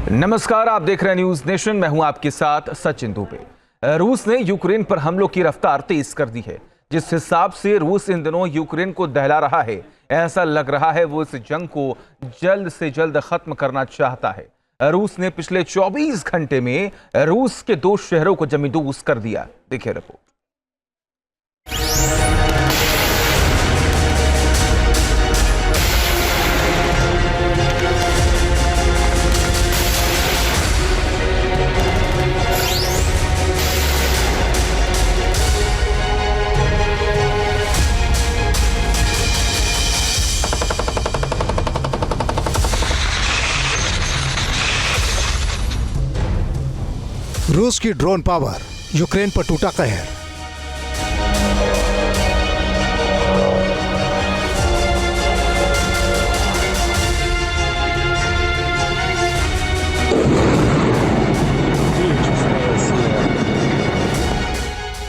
नमस्कार, आप देख रहे हैं न्यूज नेशन। मैं हूं आपके साथ सचिन दुबे। रूस ने यूक्रेन पर हमलों की रफ्तार तेज कर दी है। जिस हिसाब से रूस इन दिनों यूक्रेन को दहला रहा है, ऐसा लग रहा है वो इस जंग को जल्द से जल्द खत्म करना चाहता है। रूस ने पिछले 24 घंटे में रूस के 2 शहरों को जमींदोज कर दिया। देखिए रिपोर्ट। रूस की ड्रोन पावर यूक्रेन पर टूटा कहर।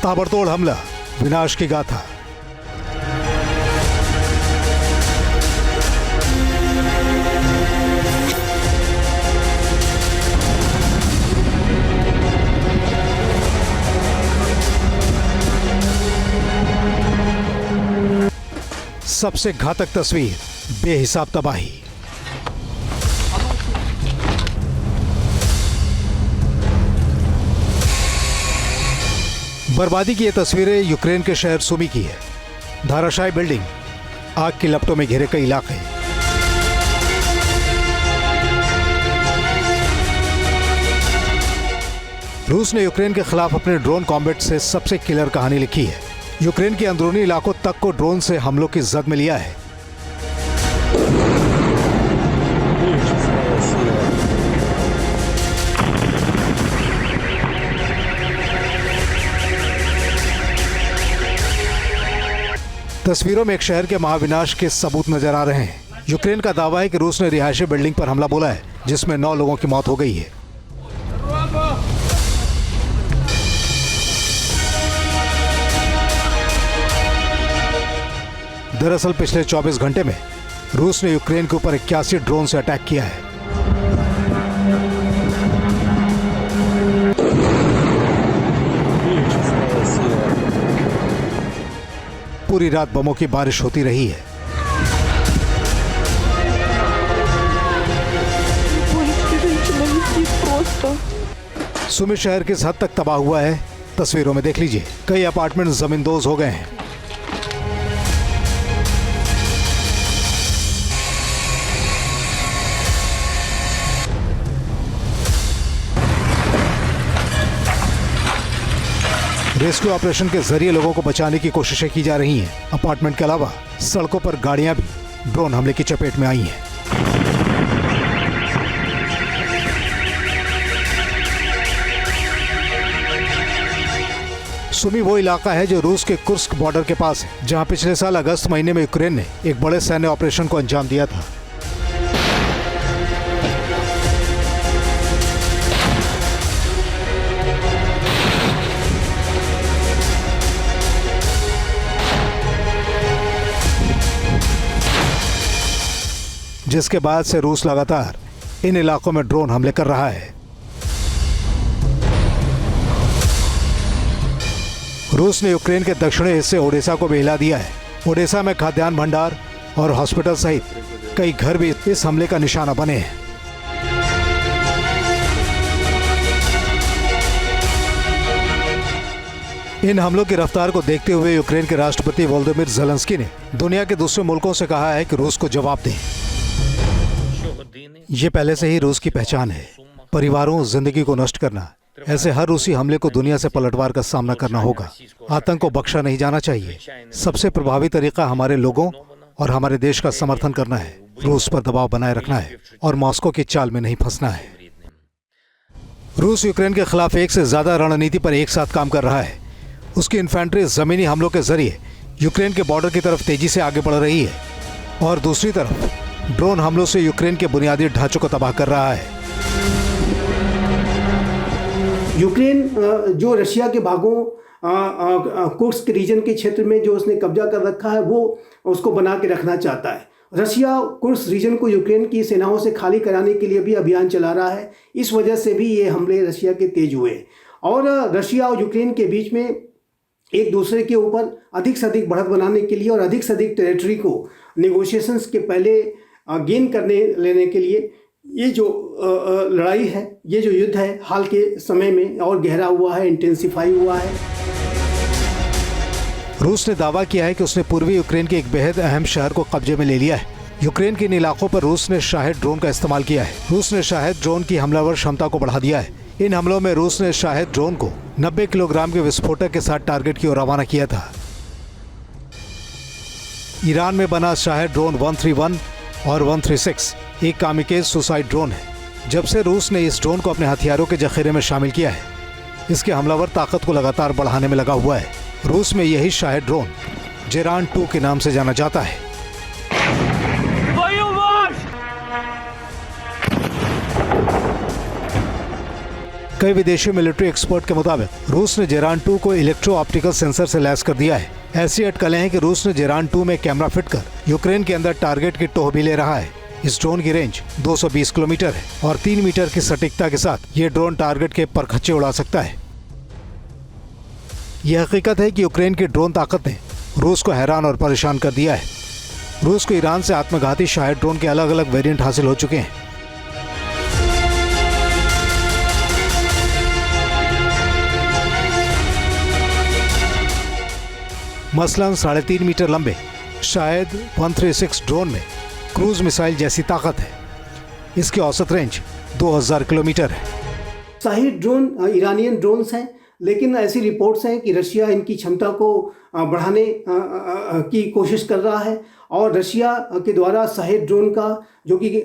ताबड़तोड़ हमला, विनाश की गाथा। सबसे घातक तस्वीर, बेहिसाब तबाही। बर्बादी की ये तस्वीरें यूक्रेन के शहर सुमी की है। धाराशायी बिल्डिंग, आग की लपटों में घिरे कई इलाके। रूस ने यूक्रेन के खिलाफ अपने ड्रोन कॉम्बैट से सबसे किलर कहानी लिखी है। यूक्रेन के अंदरूनी इलाकों तक को ड्रोन से हमलों की जद में लिया है। तस्वीरों में एक शहर के महाविनाश के सबूत नजर आ रहे हैं। यूक्रेन का दावा है कि रूस ने रिहायशी बिल्डिंग पर हमला बोला है, जिसमें 9 लोगों की मौत हो गई है। दरअसल पिछले 24 घंटे में रूस ने यूक्रेन के ऊपर 81 ड्रोन से अटैक किया है। पूरी रात बमों की बारिश होती रही है। सुमी शहर किस हद तक तबाह हुआ है, तस्वीरों में देख लीजिए। कई अपार्टमेंट जमींदोज हो गए हैं। रेस्क्यू ऑपरेशन के जरिए लोगों को बचाने की कोशिशें की जा रही हैं। अपार्टमेंट के अलावा सड़कों पर गाड़ियां भी ड्रोन हमले की चपेट में आई हैं। सुमी वो इलाका है जो रूस के कुर्स्क बॉर्डर के पास है, जहां पिछले साल अगस्त महीने में यूक्रेन ने एक बड़े सैन्य ऑपरेशन को अंजाम दिया था। जिसके बाद से रूस लगातार इन इलाकों में ड्रोन हमले कर रहा है। रूस ने यूक्रेन के दक्षिणी हिस्से ओडेसा को भी हिला दिया है। ओडेसा में खाद्यान्न भंडार और हॉस्पिटल सहित कई घर भी इस हमले का निशाना बने हैं। इन हमलों की रफ्तार को देखते हुए यूक्रेन के राष्ट्रपति वोलोदिमीर ज़ेलेंस्की ने दुनिया के दूसरे मुल्कों से कहा है कि रूस को जवाब दें। ये पहले से ही रूस की पहचान है, परिवारों, जिंदगी को नष्ट करना। ऐसे हर रूसी हमले को दुनिया से पलटवार का सामना करना होगा। आतंक को बख्शा नहीं जाना चाहिए। सबसे प्रभावी तरीका हमारे लोगों और हमारे देश का समर्थन करना है, रूस पर दबाव बनाए रखना है और मॉस्को की चाल में नहीं फंसना है। रूस यूक्रेन के खिलाफ एक से ज्यादा रणनीति पर एक साथ काम कर रहा है। उसकी इन्फेंट्री जमीनी हमलों के जरिए यूक्रेन के बॉर्डर की तरफ तेजी से आगे बढ़ रही है और दूसरी तरफ ड्रोन हमलों से यूक्रेन के बुनियादी ढांचों को तबाह कर रहा है। यूक्रेन जो रशिया के भागों कुर्स्क रीजन के क्षेत्र में जो उसने कब्जा कर रखा है, वो उसको बना के रखना चाहता है रशिया कुर्स रीजन को यूक्रेन की सेनाओं से खाली कराने के लिए भी अभियान चला रहा है। इस वजह से भी ये हमले रशिया के तेज हुए और रशिया और यूक्रेन के बीच में एक दूसरे के ऊपर अधिक से अधिक बढ़त बनाने के लिए और अधिक से अधिक टेरिटरी को नेगोशिएशंस के पहले गेन करने लेने के लिए ये जो लड़ाई है, ये जो युद्ध है, हाल के समय में और गहरा हुआ है, इंटेंसिफाई हुआ है। रूस ने दावा किया है कि उसने पूर्वी यूक्रेन के एक बेहद अहम शहर को कब्जे में ले लिया है। यूक्रेन के इन इलाकों पर रूस ने शाहेद ड्रोन का इस्तेमाल किया है। रूस ने शाहेद ड्रोन की हमलावर क्षमता को बढ़ा दिया है। इन हमलों में रूस ने शाहेद ड्रोन को 90 किलोग्राम के विस्फोटक के साथ टारगेट की ओर रवाना किया था। ईरान में बना शाहेद ड्रोन 131 और 136 एक कामिकेज सुसाइड ड्रोन है। जब से रूस ने इस ड्रोन को अपने हथियारों के जखीरे में शामिल किया है, इसके हमलावर ताकत को लगातार बढ़ाने में लगा हुआ है। रूस में यही शाहेद ड्रोन जेरान 2 के नाम से जाना जाता है। कई विदेशी मिलिट्री एक्सपर्ट के मुताबिक रूस ने जेरान 2 को इलेक्ट्रो ऑप्टिकल सेंसर से लैस कर दिया है। ऐसी अटकलें हैं कि रूस ने जेरान 2 में कैमरा फिट कर यूक्रेन के अंदर टारगेट की टोह भी ले रहा है। इस ड्रोन की रेंज 220 किलोमीटर है और 3 मीटर की सटीकता के साथ ये ड्रोन टारगेट के परखच्चे उड़ा सकता है। यह हकीकत है कि यूक्रेन की ड्रोन ताकत ने रूस को हैरान और परेशान कर दिया है। रूस को ईरान से आत्मघाती शाहेद ड्रोन के अलग अलग वेरिएंट हासिल हो चुके हैं। मसलन 3.5 मीटर लंबे शाहेद 136 ड्रोन में क्रूज मिसाइल जैसी ताकत है। इसकी औसत रेंज 2000 किलोमीटर है। शाहेद ड्रोन ईरानियन ड्रोन्स हैं, लेकिन ऐसी रिपोर्ट्स हैं कि रशिया इनकी क्षमता को बढ़ाने की कोशिश कर रहा है और रशिया के द्वारा शाहेद ड्रोन का, जो कि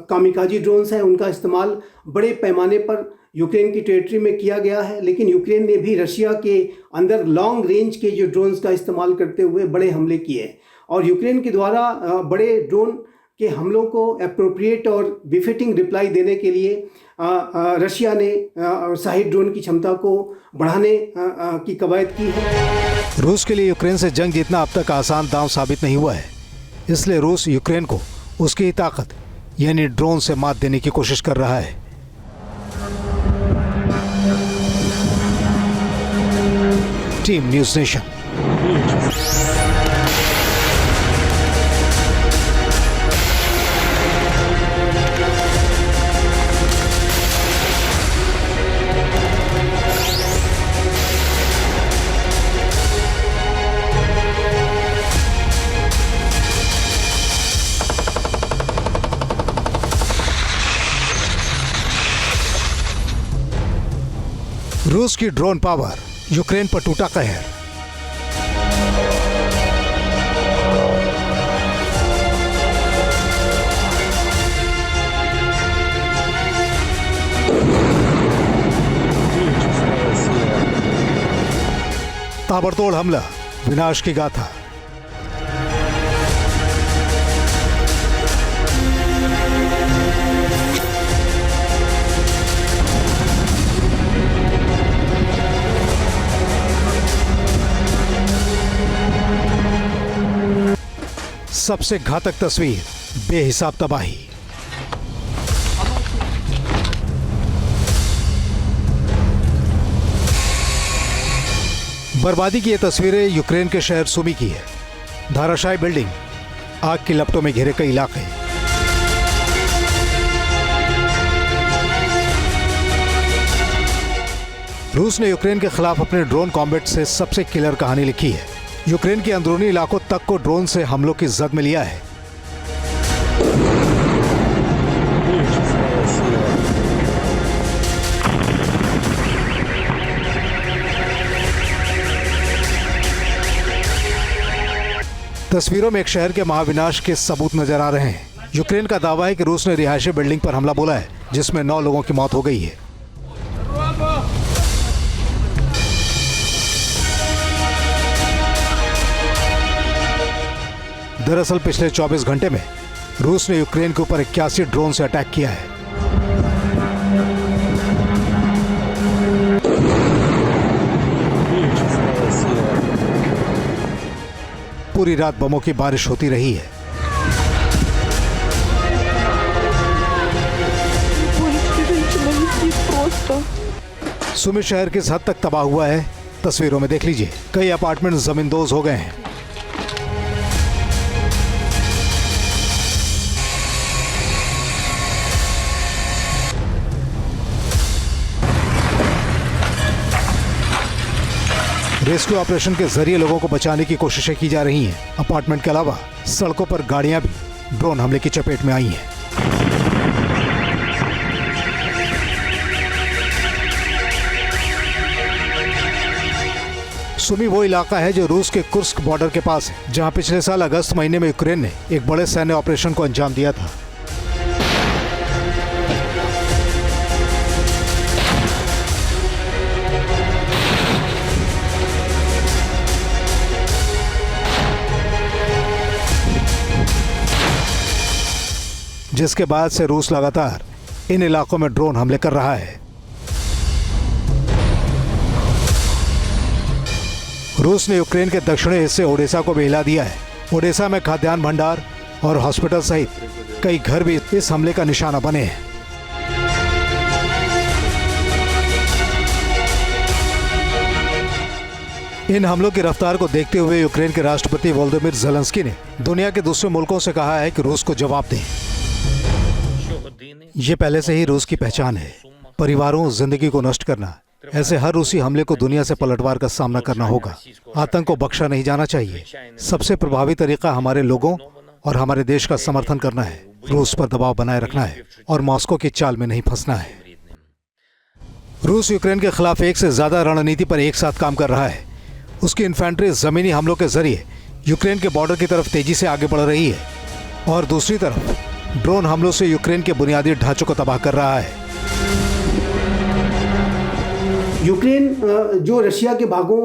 कामिकाजी ड्रोन्स हैं, उनका इस्तेमाल बड़े पैमाने पर यूक्रेन की टेरिटरी में किया गया है। लेकिन यूक्रेन ने भी रशिया के अंदर लॉन्ग रेंज के जो ड्रोन्स का इस्तेमाल करते हुए बड़े हमले किए और यूक्रेन के द्वारा बड़े ड्रोन के हमलों को एप्रोप्रिएट और बिफिटिंग रिप्लाई देने के लिए रशिया ने शाहेद ड्रोन की क्षमता को बढ़ाने की कवायद की है। रूस के लिए यूक्रेन से जंग जीतना अब तक आसान दांव साबित नहीं हुआ है, इसलिए रूस यूक्रेन को उसकी ताकत यानी ड्रोन से मात देने की कोशिश कर रहा है। Team news nation. रूस की ड्रोन पावर यूक्रेन पर टूटा कहर। ताबड़तोड़ हमला, विनाश की गाथा। सबसे घातक तस्वीर, बेहिसाब तबाही। बर्बादी की ये तस्वीरें यूक्रेन के शहर सुमी की है। धाराशायी बिल्डिंग, आग की लपटों में घिरे कई इलाके। रूस ने यूक्रेन के खिलाफ अपने ड्रोन कॉम्बैट से सबसे किलर कहानी लिखी है। यूक्रेन के अंदरूनी इलाकों तक को ड्रोन से हमलों की जद में लिया है। तस्वीरों में एक शहर के महाविनाश के सबूत नजर आ रहे हैं। यूक्रेन का दावा है कि रूस ने रिहायशी बिल्डिंग पर हमला बोला है, जिसमें 9 लोगों की मौत हो गई है। दरअसल पिछले 24 घंटे में रूस ने यूक्रेन के ऊपर 81 ड्रोन से अटैक किया है। पूरी रात बमों की बारिश होती रही है। तो सुमी शहर किस हद तक तबाह हुआ है तस्वीरों में देख लीजिए। कई अपार्टमेंट जमींदोज हो गए हैं। रेस्क्यू ऑपरेशन के जरिए लोगों को बचाने की कोशिशें की जा रही हैं। अपार्टमेंट के अलावा सड़कों पर गाड़ियां भी ड्रोन हमले की चपेट में आई हैं। सुमी वो इलाका है जो रूस के कुर्स्क बॉर्डर के पास है, जहां पिछले साल अगस्त महीने में यूक्रेन ने एक बड़े सैन्य ऑपरेशन को अंजाम दिया था। जिसके बाद से रूस लगातार इन इलाकों में ड्रोन हमले कर रहा है। रूस ने यूक्रेन के दक्षिणी हिस्से ओडेसा को भी हिला दिया है। ओडेसा में खाद्यान्न भंडार और हॉस्पिटल सहित कई घर भी इस हमले का निशाना बने हैं। इन हमलों की रफ्तार को देखते हुए यूक्रेन के राष्ट्रपति वोलोदिमीर ज़ेलेंस्की ने दुनिया के दूसरे मुल्कों से कहा है कि रूस को जवाब दें। ये पहले से ही रूस की पहचान है, परिवारों, जिंदगी को नष्ट करना। ऐसे हर रूसी हमले को दुनिया से पलटवार का सामना करना होगा। आतंक को बख्शा नहीं जाना चाहिए। सबसे प्रभावी तरीका हमारे लोगों और हमारे देश का समर्थन करना है, रूस पर दबाव बनाए रखना है और मॉस्को की चाल में नहीं फंसना है। रूस यूक्रेन के खिलाफ एक से ज्यादा रणनीति पर एक साथ काम कर रहा है। उसकी इन्फेंट्री जमीनी हमलों के जरिए यूक्रेन के बॉर्डर की तरफ तेजी से आगे बढ़ रही है और दूसरी तरफ ड्रोन हमलों से यूक्रेन के बुनियादी ढांचों को तबाह कर रहा है। यूक्रेन जो रशिया के भागों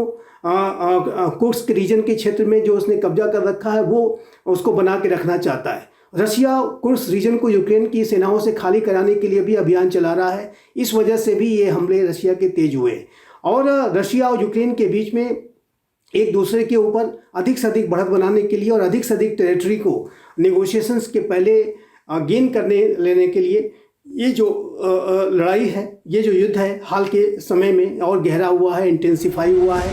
कुर्स्क रीजन के क्षेत्र में जो उसने कब्जा कर रखा है वो उसको बना के रखना चाहता है। रशिया कुर्स्क रीजन को यूक्रेन की सेनाओं से खाली कराने के लिए भी अभियान चला रहा है। इस वजह से भी ये हमले रशिया के तेज हुए और रशिया और यूक्रेन के बीच में एक दूसरे के ऊपर अधिक से अधिक बढ़त बनाने के लिए और अधिक से अधिक टेरिटरी को नेगोशिएशंस के पहले गेन करने लेने के लिए ये जो लड़ाई है, ये जो युद्ध है हाल के समय में और गहरा हुआ है, इंटेंसिफाई हुआ है।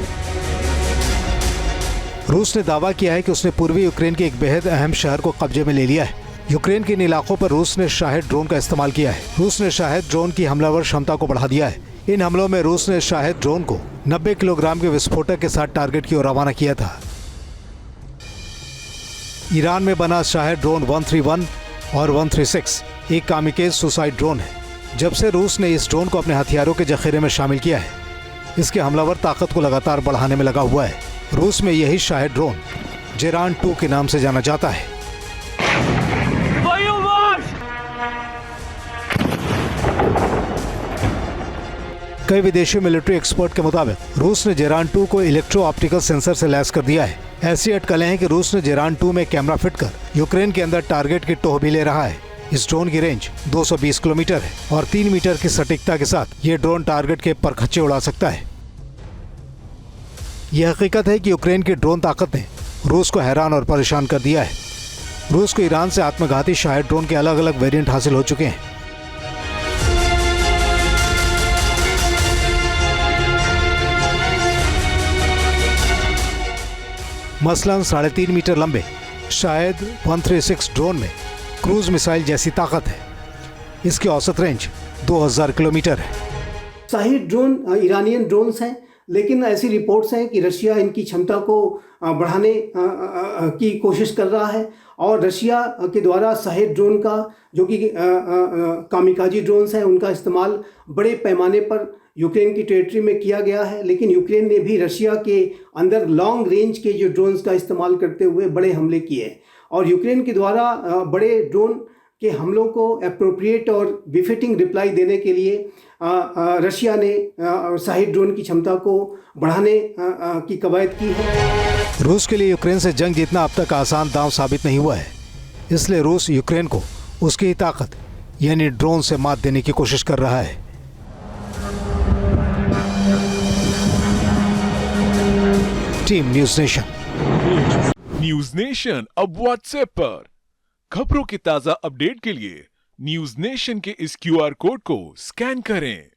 रूस ने दावा किया है कि उसने पूर्वी यूक्रेन के एक बेहद अहम शहर को कब्जे में ले लिया है। यूक्रेन के इन इलाकों पर रूस ने शाहेद ड्रोन का इस्तेमाल किया है। रूस ने शाहेद ड्रोन की हमलावर क्षमता को बढ़ा दिया है। इन हमलों में रूस ने शाहेद ड्रोन को 90 किलोग्राम के विस्फोटक के साथ टारगेट की ओर रवाना किया था। ईरान में बना शाहेद ड्रोन 131 और 136 एक कामिकेज सुसाइड ड्रोन है। जब से रूस ने इस ड्रोन को अपने हथियारों के जखीरे में शामिल किया है, इसके हमलावर ताकत को लगातार बढ़ाने में लगा हुआ है। रूस में यही शाहेद ड्रोन जेरान 2 के नाम से जाना जाता है। कई विदेशी मिलिट्री एक्सपर्ट के मुताबिक रूस ने जेरान 2 को इलेक्ट्रो ऑप्टिकल सेंसर से लैस कर दिया है। ऐसी अटकलें हैं कि रूस ने जेरान 2 में कैमरा फिट कर यूक्रेन के अंदर टारगेट की टोह भी ले रहा है। इस ड्रोन की रेंज 220 किलोमीटर है और 3 मीटर की सटीकता के साथ ये ड्रोन टारगेट के परखच्चे उड़ा सकता है। यह हकीकत है कि यूक्रेन की ड्रोन ताकत ने रूस को हैरान और परेशान कर दिया है। रूस को ईरान से आत्मघाती शाहेद ड्रोन के अलग अलग वेरिएंट हासिल हो चुके हैं। मसलन 3.5 मीटर लंबे शाहेद 136 ड्रोन में क्रूज मिसाइल जैसी ताकत है। इसकी औसत रेंज 2000 किलोमीटर है। शाहेद ड्रोन ईरानियन ड्रोन्स हैं, लेकिन ऐसी रिपोर्ट्स हैं कि रशिया इनकी क्षमता को बढ़ाने की कोशिश कर रहा है और रशिया के द्वारा शाहेद ड्रोन का जो कि कामिकाजी ड्रोन्स हैं उनका इस्तेमाल बड़े पैमाने पर यूक्रेन की टेरिटरी में किया गया है। लेकिन यूक्रेन ने भी रशिया के अंदर लॉन्ग रेंज के जो ड्रोन्स का इस्तेमाल करते हुए बड़े हमले किए और यूक्रेन के द्वारा बड़े ड्रोन के हमलों को एप्रोप्रिएट और बिफिटिंग रिप्लाई देने के लिए रशिया ने शाहेद ड्रोन की क्षमता को बढ़ाने की कवायद की है। रूस के लिए यूक्रेन से जंग जीतना अब तक आसान दांव साबित नहीं हुआ है, इसलिए रूस यूक्रेन को उसकी ताकत यानी ड्रोन से मात देने की कोशिश कर रहा है। Team news nation. News nation अब व्हाट्सएप पर खबरों की ताजा अपडेट के लिए न्यूज़ नेशन के इस QR कोड को स्कैन करें।